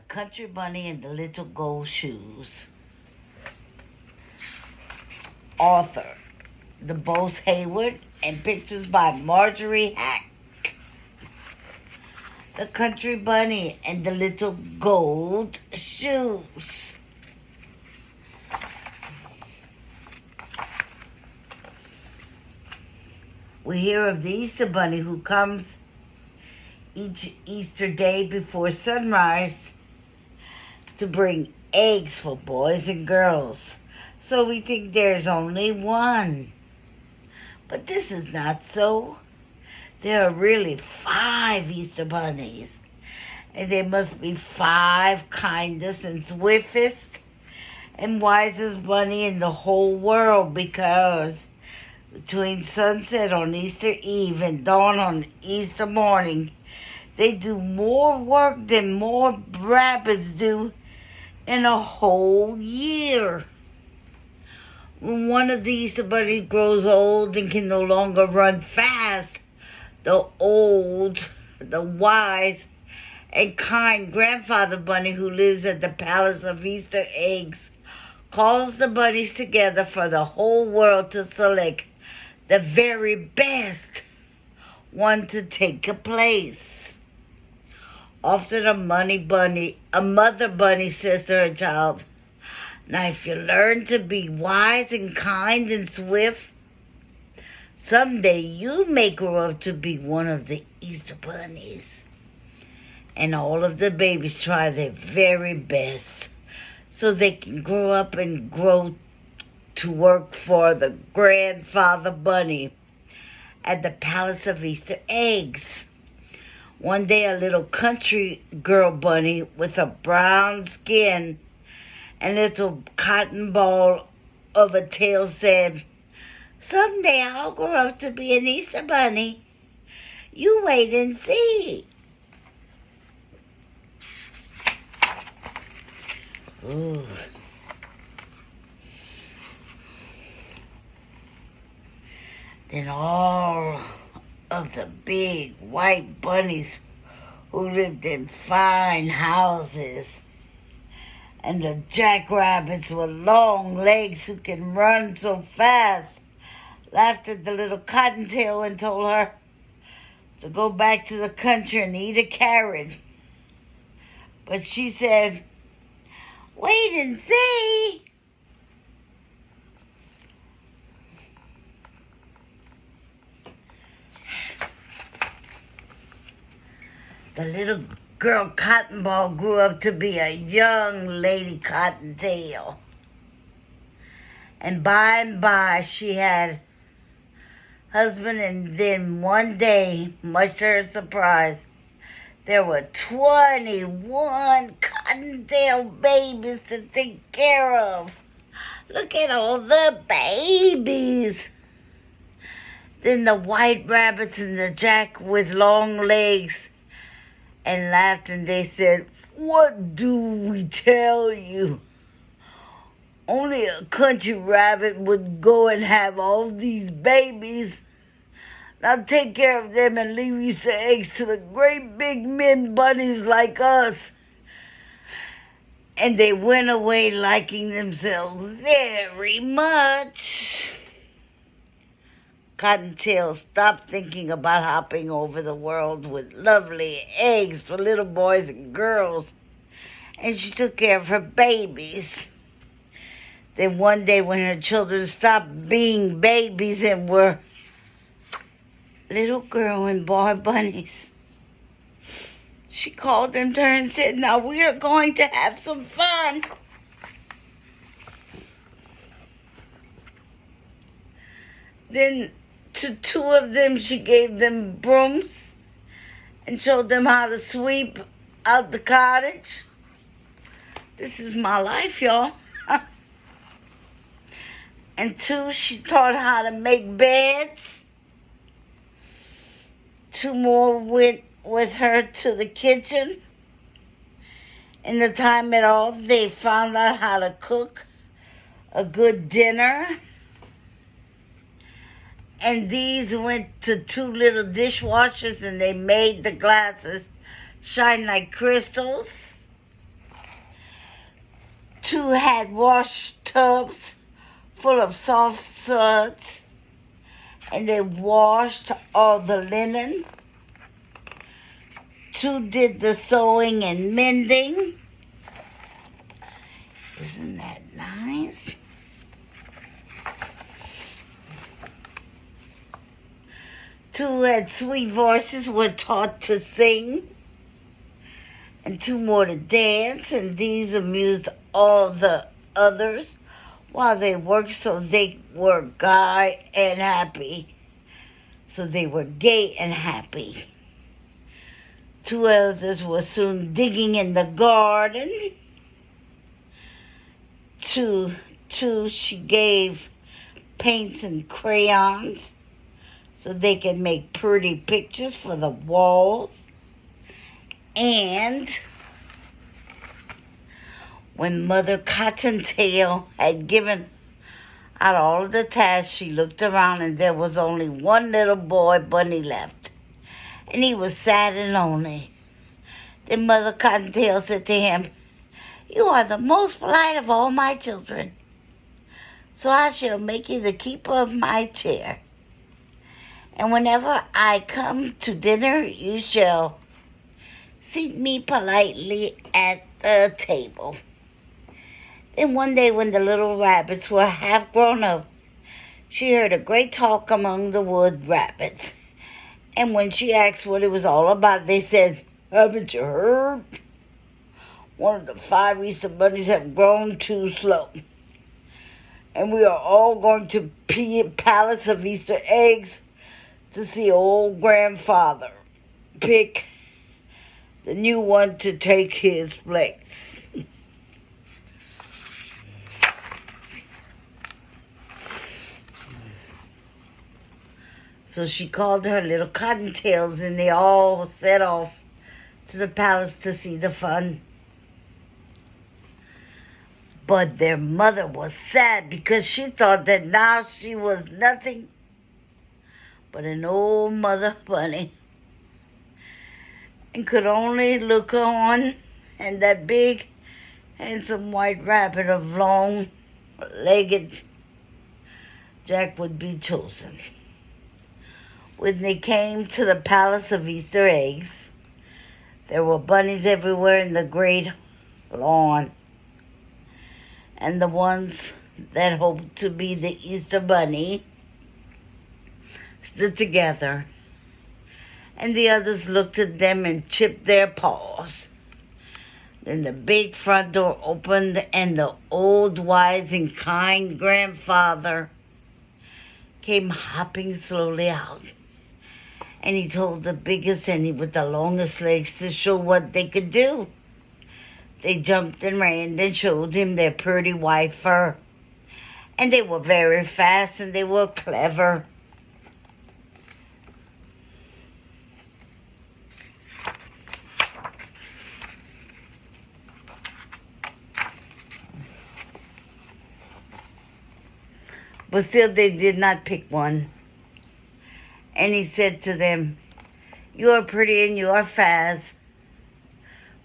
Country Bunny and the Little Gold Shoes. Author, the Bose Hayward, and pictures by Marjorie Hack. The Country Bunny and the Little Gold Shoes. We hear of the Easter Bunny who comes each Easter day before sunrise to bring eggs for boys and girls. So we think there's only one. But this is not so. There are really 5 Easter bunnies. And there must be 5 kindest and swiftest and wisest bunny in the whole world, because between sunset on Easter Eve and dawn on Easter morning, they do more work than more rabbits do in a whole year. When one of the Easter bunnies grows old and can no longer run fast, the wise, and kind grandfather bunny who lives at the Palace of Easter Eggs calls the bunnies together for the whole world to select the very best one to take a place. Often a mother bunny says to her child, "Now if you learn to be wise and kind and swift, someday you may grow up to be one of the Easter bunnies." And all of the babies try their very best so they can grow up and grow to work for the grandfather bunny at the Palace of Easter Eggs. One day a little country girl bunny with a brown skin and little cotton ball of a tail said, "Someday I'll grow up to be an Easter bunny. You wait and see." Ooh. Then all of the big white bunnies who lived in fine houses, and the jackrabbits with long legs who can run so fast, laughed at the little cottontail and told her to go back to the country and eat a carrot. But she said, "Wait and see." The little girl Cottonball grew up to be a young lady Cottontail. And by she had husband, and then one day, much to her surprise, there were 21 Cottontail babies to take care of. Look at all the babies. Then the white rabbits and the jack with long legs and laughed, and they said, "What do we tell you? Only a country rabbit would go and have all these babies. Now take care of them and leave Easter eggs to the great big men bunnies like us." And they went away liking themselves very much. Cottontail stopped thinking about hopping over the world with lovely eggs for little boys and girls, and she took care of her babies. Then one day when her children stopped being babies and were little girl and boy bunnies, she called them to her and said, "Now we are going to have some fun." Then to 2 of them, she gave them brooms and showed them how to sweep out the cottage. This is my life, y'all. And 2, she taught how to make beds. 2 more went with her to the kitchen. In the time at all, they found out how to cook a good dinner. And these went to 2 little dishwashers, and they made the glasses shine like crystals. Two had wash tubs full of soft suds, and they washed all the linen. Two did the sewing and mending. Isn't that nice? Two had sweet voices, were taught to sing, and two more to dance, and these amused all the others while they worked, so they were gay and happy. Two others were soon digging in the garden. Two she gave paints and crayons so they could make pretty pictures for the walls. And when Mother Cottontail had given out all of the tasks, she looked around and there was only one little boy bunny left. And he was sad and lonely. Then Mother Cottontail said to him, "You are the most polite of all my children, so I shall make you the keeper of my chair. And whenever I come to dinner, you shall seat me politely at the table." Then one day when the little rabbits were half grown up, she heard a great talk among the wood rabbits. And when she asked what it was all about, they said, "Haven't you heard? One of the 5 Easter bunnies have grown too slow. And we are all going to Palace of Easter Eggs to see old grandfather pick the new one to take his place." So she called her little cottontails, and they all set off to the palace to see the fun. But their mother was sad because she thought that now she was nothing but an old mother bunny and could only look on, and that big, handsome white rabbit of long-legged Jack would be chosen. When they came to the Palace of Easter Eggs, there were bunnies everywhere in the great lawn. And the ones that hoped to be the Easter Bunny stood together. And the others looked at them and chipped their paws. Then the big front door opened, and the old, wise, and kind grandfather came hopping slowly out. And he told the biggest and with the longest legs to show what they could do. They jumped and ran and showed him their pretty white fur. And they were very fast and they were clever. But still they did not pick one. And he said to them, "You are pretty and you are fast,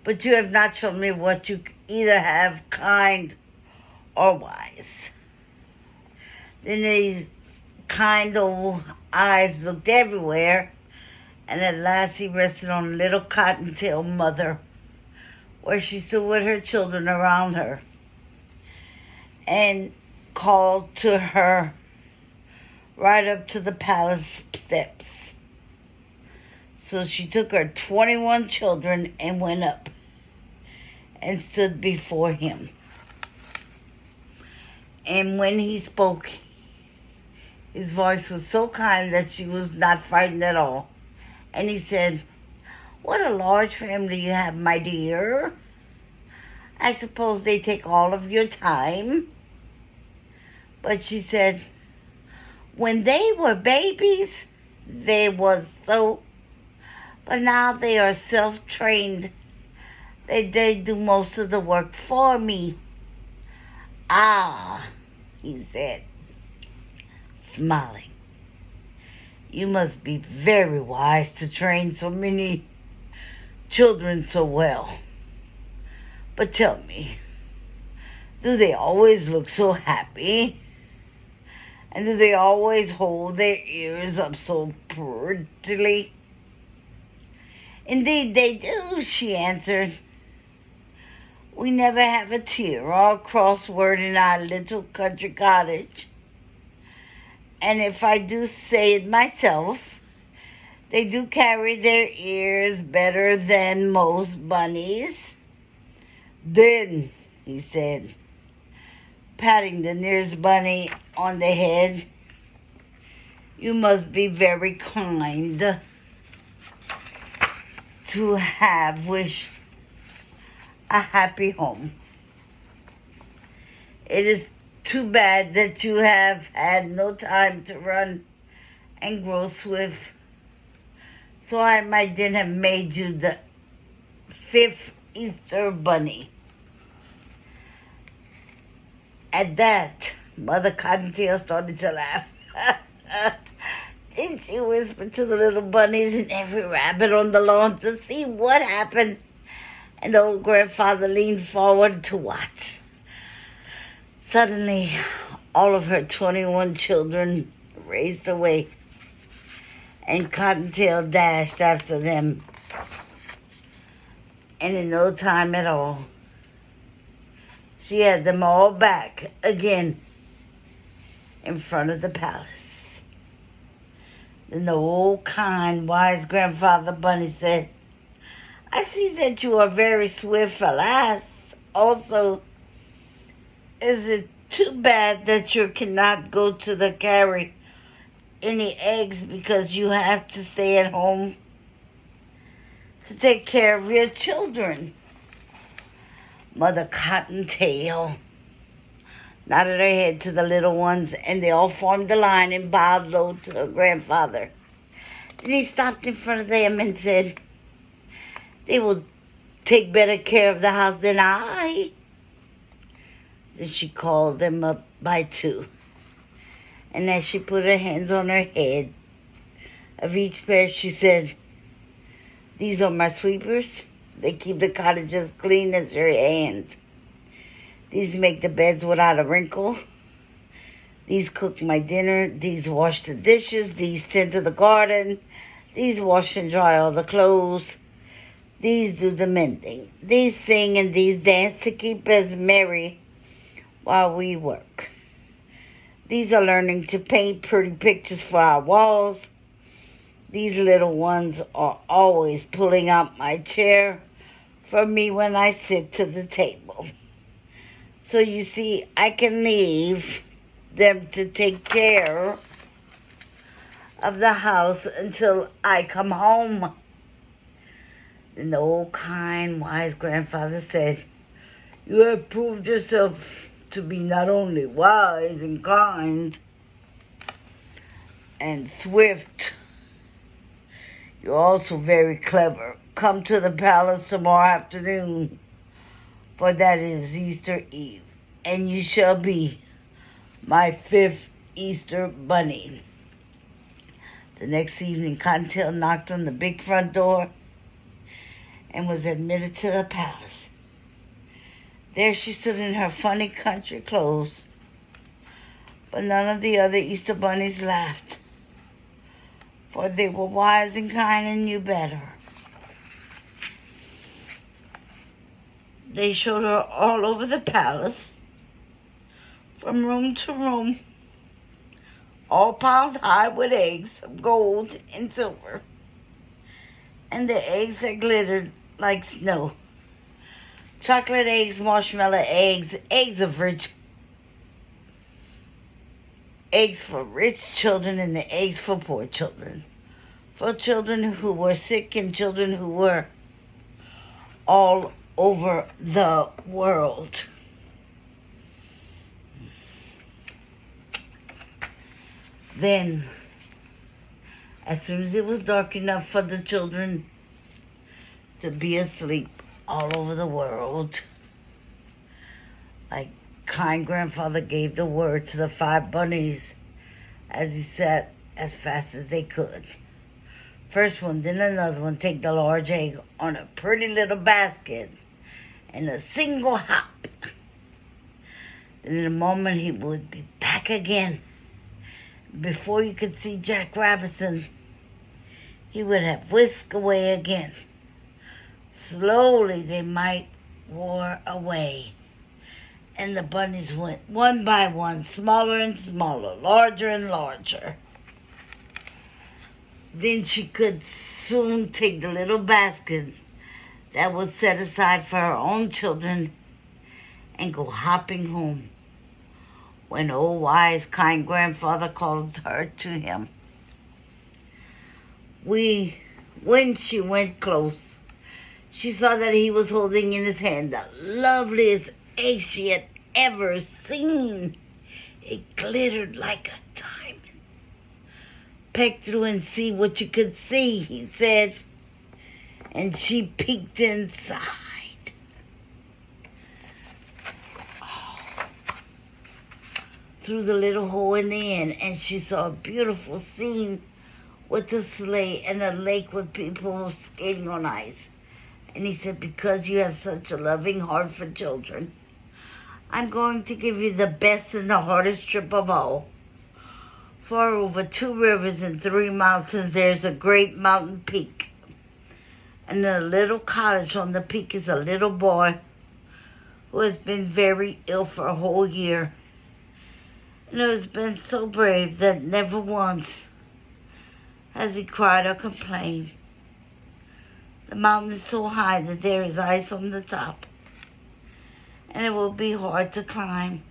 but you have not shown me what you either have, kind or wise." Then these kind old eyes looked everywhere, and at last he rested on little Cottontail mother, where she stood with her children around her, and called to her right up to the palace steps. So she took her 21 children and went up and stood before him. And when he spoke, his voice was so kind that she was not frightened at all. And he said, "What a large family you have, my dear. I suppose they take all of your time." But she said, "When they were babies, they was so, but now they are self-trained. They do most of the work for me." "Ah," he said, smiling, "you must be very wise to train so many children so well. But tell me, Do they always look so happy? And do they always hold their ears up so prettily? Indeed they do, she answered. We never have a tear or a crossword in our little country cottage. And if I do say it myself, they do carry their ears better than most bunnies. Then, he said, patting the nearest bunny on the head, you must be very kind to have wished a happy home. It is too bad that you have had no time to run and grow swift, so I might then have made you the 5th Easter bunny. At that, Mother Cottontail started to laugh. Then she whispered to the little bunnies and every rabbit on the lawn to see what happened. And the old grandfather leaned forward to watch. Suddenly, all of her 21 children raced away, and Cottontail dashed after them. And in no time at all, she had them all back again in front of the palace. Then the old, kind, wise grandfather bunny said, I see that you are very swift, alas. Also, is it too bad that you cannot go to the carry any eggs because you have to stay at home to take care of your children? Mother Cottontail nodded her head to the little ones, and they all formed a line and bowed low to their grandfather. Then he stopped in front of them and said, they will take better care of the house than I. Then she called them up by 2. And as she put her hands on her head of each pair, she said, these are my sweepers. They keep the cottage as clean as your hand. These make the beds without a wrinkle. These cook my dinner. These wash the dishes. These tend to the garden. These wash and dry all the clothes. These do the mending. These sing and these dance to keep us merry while we work. These are learning to paint pretty pictures for our walls. These little ones are always pulling out my chair for me when I sit to the table. So you see, I can leave them to take care of the house until I come home. Then the old, kind, wise grandfather said, you have proved yourself to be not only wise and kind and swift, you're also very clever. Come to the palace tomorrow afternoon, for that is Easter Eve, and you shall be my 5th Easter bunny. The next evening, Cottontail knocked on the big front door and was admitted to the palace. There she stood in her funny country clothes, but none of the other Easter bunnies laughed, for they were wise and kind and knew better. They showed her all over the palace, from room to room, all piled high with eggs of gold and silver, and the eggs that glittered like snow. Chocolate eggs, marshmallow eggs, eggs for rich children, and the eggs for poor children. For children who were sick and children who were all over the world. Then, as soon as it was dark enough for the children to be asleep all over the world, like kind grandfather gave the word to the 5 bunnies as he sat as fast as they could. First one, then another one, take the large egg on a pretty little basket in a single hop. And in a moment, he would be back again. Before you could see Jack Rabbitson, he would have whisked away again. Slowly, they might wore away. And the bunnies went one by one, smaller and smaller, larger and larger. Then she could soon take the little basket that was set aside for her own children and go hopping home when old wise, kind grandfather called her to him. When she went close, she saw that he was holding in his hand the loveliest egg she had ever seen. It glittered like a diamond. Peek through and see what you could see, he said. And she peeked inside. Through the little hole in the end, and she saw a beautiful scene with the sleigh and a lake with people skating on ice. And he said, because you have such a loving heart for children, I'm going to give you the best and the hardest trip of all. Far over 2 rivers and 3 mountains, there's a great mountain peak. And in a little cottage on the peak is a little boy who has been very ill for a whole year. And who has been so brave that never once has he cried or complained. The mountain is so high that there is ice on the top, and it will be hard to climb.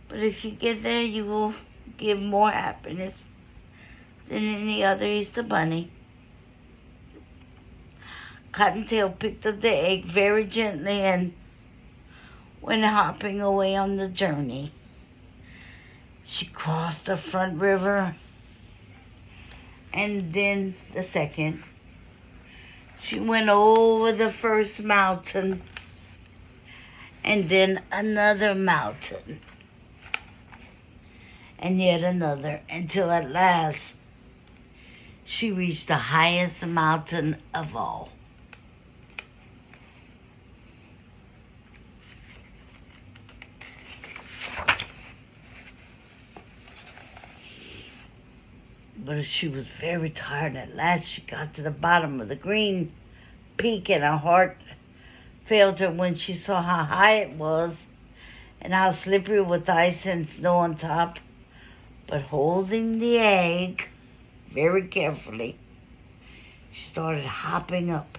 But if you get there, you will give more happiness than any other Easter bunny. Cottontail picked up the egg very gently and went hopping away on the journey. She crossed the front river and then the second. She went over the first mountain and then another mountain and yet another, until at last she reached the highest mountain of all. But she was very tired. At last she got to the bottom of the green peak, and her heart failed her when she saw how high it was and how slippery with ice and snow on top. But holding the egg very carefully, she started hopping up.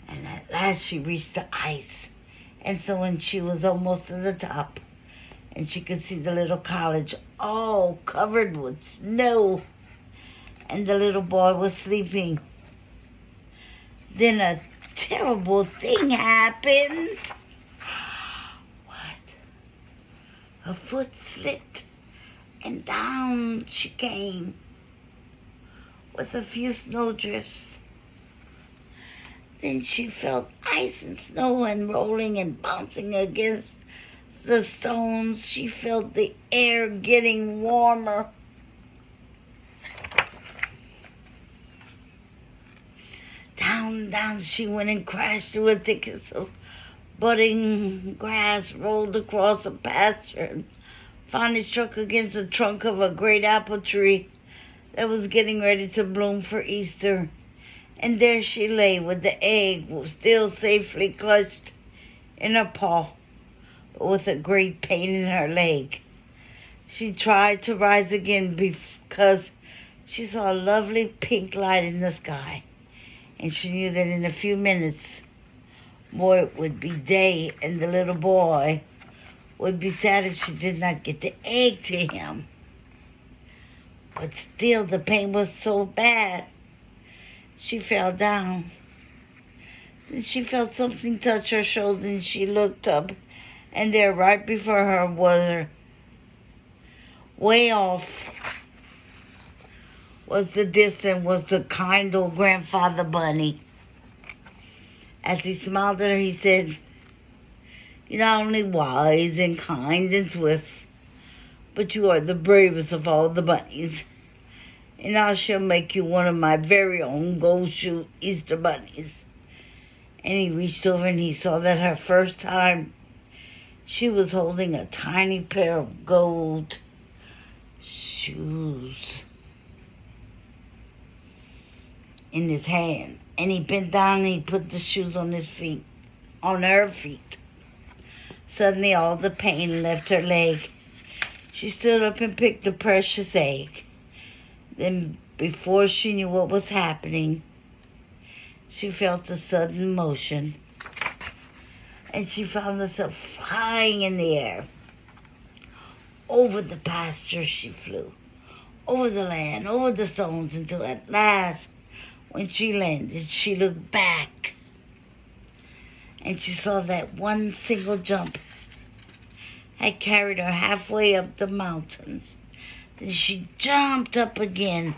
And at last she reached the ice. And so when she was almost to the top, and she could see the little cottage all covered with snow, and the little boy was sleeping, then a terrible thing happened. What? Her foot slipped, and down she came with a few snowdrifts. Then she felt ice and snow and rolling and bouncing against the stones. She felt the air getting warmer. Down she went and crashed through a thicket of budding grass, rolled across a pasture, and finally struck against the trunk of a great apple tree that was getting ready to bloom for Easter. And there she lay with the egg still safely clutched in her paw, but with a great pain in her leg. She tried to rise again because she saw a lovely pink light in the sky, and she knew that in a few minutes more it would be day, and the little boy would be sad if she did not get the egg to him. But still the pain was so bad, she fell down. Then she felt something touch her shoulder, and she looked up, and there right before her was, way off was the distance, was the kind old grandfather bunny. As he smiled at her, he said, "You're not only wise and kind and swift, but you are the bravest of all the bunnies. And I shall make you one of my very own gold shoe Easter bunnies." And he reached over and he saw that her first time She was holding a tiny pair of gold shoes in his hand. And he bent down and he put the shoes on her feet. Suddenly all the pain left her leg. She stood up and picked the precious egg. Then, before she knew what was happening, she felt a sudden motion, and she found herself flying in the air. Over the pasture she flew, over the land, over the stones, until at last, when she landed, she looked back, and she saw that one single jump had carried her halfway up the mountains. Then she jumped up again,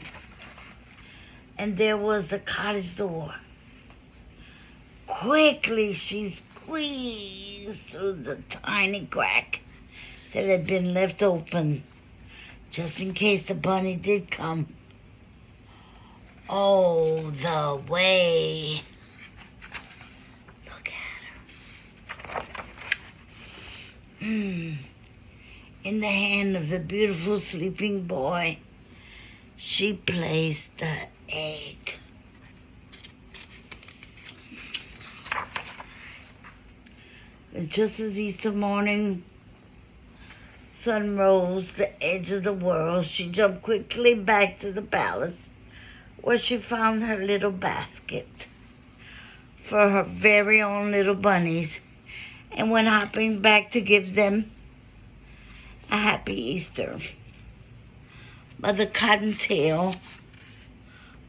and there was the cottage door. Quickly she squeezed through the tiny crack that had been left open, just in case the bunny did come. Oh, the way. Look at her. In the hand of the beautiful sleeping boy, she placed the egg. And just as Easter morning sun rose the edge of the world, she jumped quickly back to the palace, where she found her little basket for her very own little bunnies, and went hopping back to give them a happy Easter. Mother Cottontail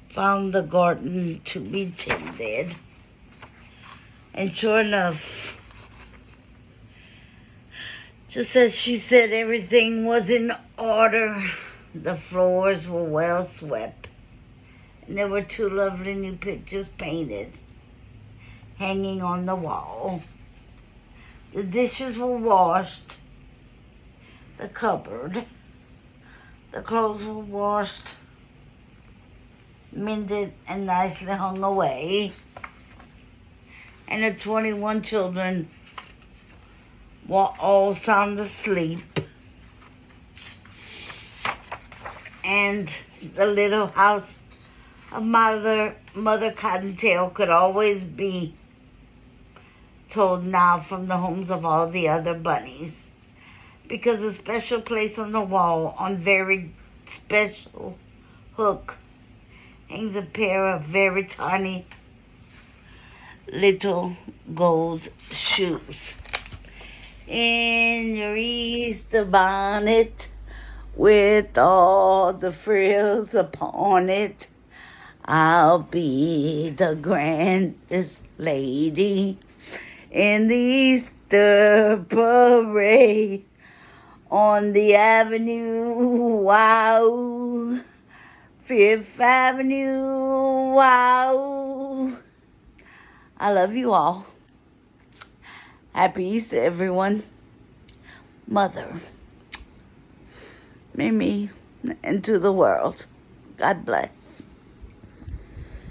found the garden to be tended, and sure enough, just as she said, everything was in order. The floors were well swept, and there were 2 lovely new pictures painted, hanging on the wall. The dishes were washed, the cupboard, the clothes were washed, mended, and nicely hung away. And the 21 children were all sound asleep. And the little house of Mother Cottontail could always be told now from the homes of all the other bunnies, because a special place on the wall, on very special hook, hangs a pair of very tiny little gold shoes. In your Easter bonnet, with all the frills upon it, I'll be the grandest lady in the Easter parade on the avenue, wow, Fifth Avenue, wow. I love you all. Happy Easter, everyone. Mother, Mimi, and to the world. God bless.